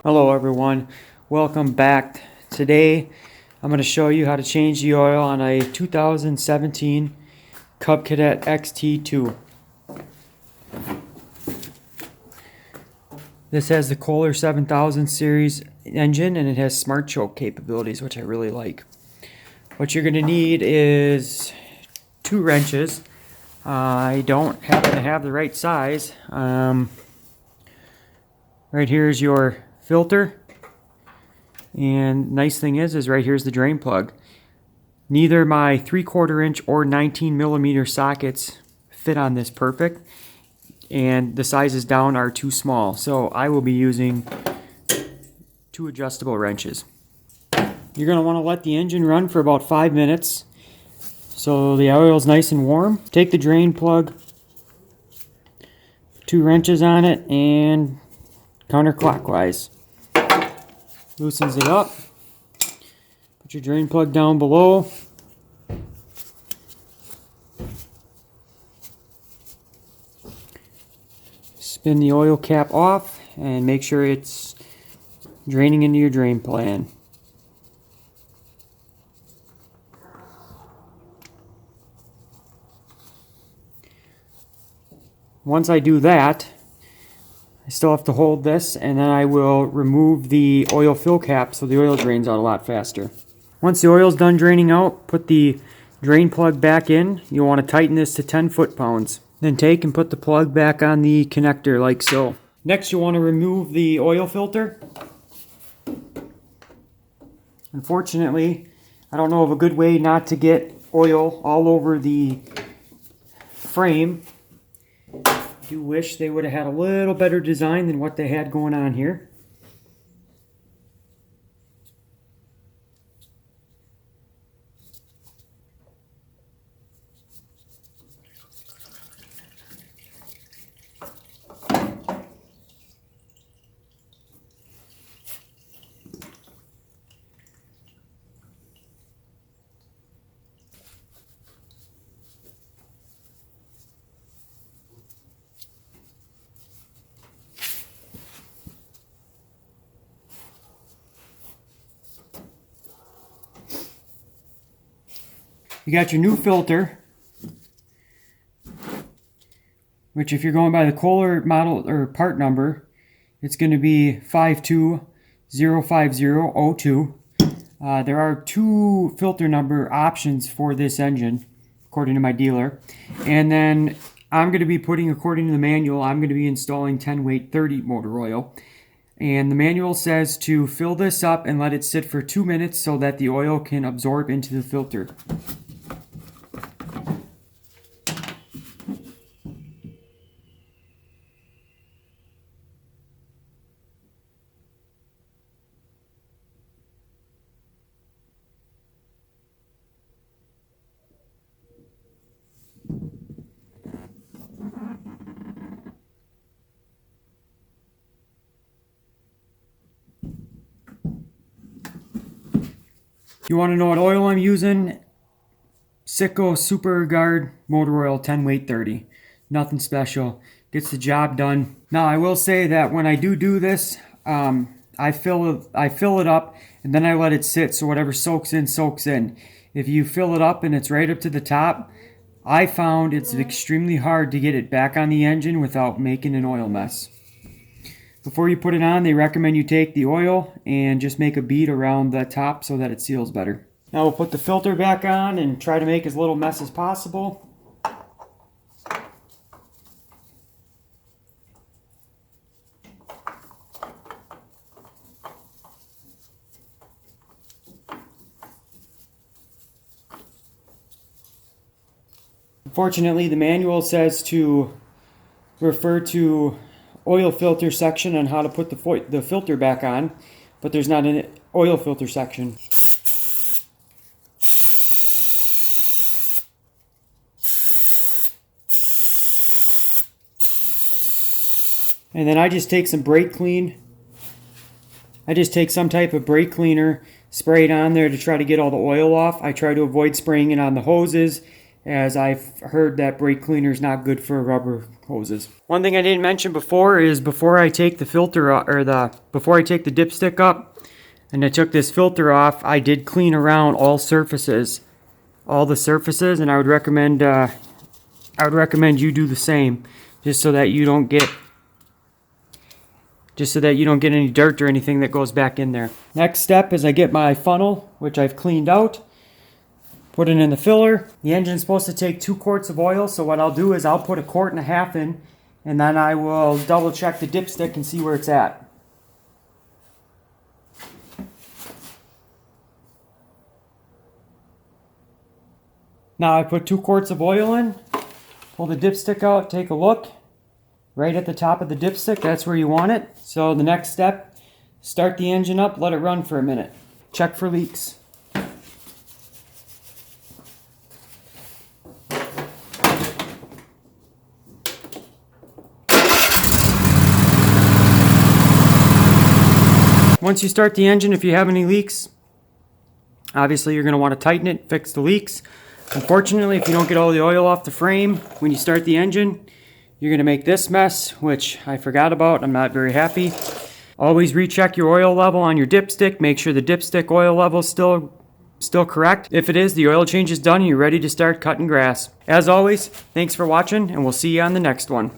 Hello everyone, welcome back. Today I'm going to show you how to change the oil on a 2017 Cub Cadet XT2. This has the Kohler 7000 series engine and it has smart choke capabilities, which I really like. What you're going to need is 2 wrenches. I don't happen to have the right size. Right here is your filter, and nice thing is right here's the drain plug. Neither my 3/4 inch or 19mm sockets fit on this perfect, and the sizes down are too small, so I will be using 2 adjustable wrenches. You're going to want to let the engine run for about 5 minutes so the oil is nice and warm. Take the drain plug, 2 wrenches on it, and counterclockwise. Loosens it up. Put your drain plug down below. Spin the oil cap off and make sure it's draining into your drain pan. Once I do that, I still have to hold this, and then I will remove the oil fill cap so the oil drains out a lot faster. Once the oil is done draining out, put the drain plug back in. You'll want to tighten this to 10 foot-pounds. Then take and put the plug back on the connector like so. Next, you'll want to remove the oil filter. Unfortunately, I don't know of a good way not to get oil all over the frame. I do wish they would have had a little better design than what they had going on here. You got your new filter, which if you're going by the Kohler model or part number, it's going to be 5205002. There are 2 filter number options for this engine, according to my dealer. And then I'm going to be putting, according to the manual, I'm going to be installing 10 weight 30 motor oil. And the manual says to fill this up and let it sit for 2 minutes so that the oil can absorb into the filter. You want to know what oil I'm using? Sicko Super Guard motor oil 10 weight 30. Nothing special. Gets the job done. Now I will say that when I do this, I fill it up and then I let it sit so whatever soaks in, soaks in. If you fill it up and it's right up to the top, I found it's extremely hard to get it back on the engine without making an oil mess. Before you put it on, they recommend you take the oil and just make a bead around the top so that it seals better. Now we'll put the filter back on and try to make as little mess as possible. Unfortunately, the manual says to refer to oil filter section on how to put the filter back on, but there's not an oil filter section. And then I just take some brake clean. I just take some type of brake cleaner, spray it on there to try to get all the oil off. I try to avoid spraying it on the hoses as I've heard that brake cleaner is not good for rubber hoses. One thing I didn't mention before is before I take the filter before I take the dipstick up and I took this filter off, I did clean around all the surfaces, and I would recommend you do the same, just so that you don't get any dirt or anything that goes back in there. Next step is I get my funnel, which I've cleaned out, put it in the filler. The engine's supposed to take 2 quarts of oil, so what I'll do is I'll put 1.5 quarts in, and then I will double check the dipstick and see where it's at. Now I put 2 quarts of oil in, pull the dipstick out, take a look. Right at the top of the dipstick, that's where you want it. So the next step, start the engine up, let it run for a minute. Check for leaks. Once you start the engine, if you have any leaks, obviously you're going to want to tighten it, fix the leaks. Unfortunately, if you don't get all the oil off the frame when you start the engine, you're going to make this mess, which I forgot about. I'm not very happy. Always recheck your oil level on your dipstick. Make sure the dipstick oil level is still correct. If it is, the oil change is done and you're ready to start cutting grass. As always, thanks for watching, and we'll see you on the next one.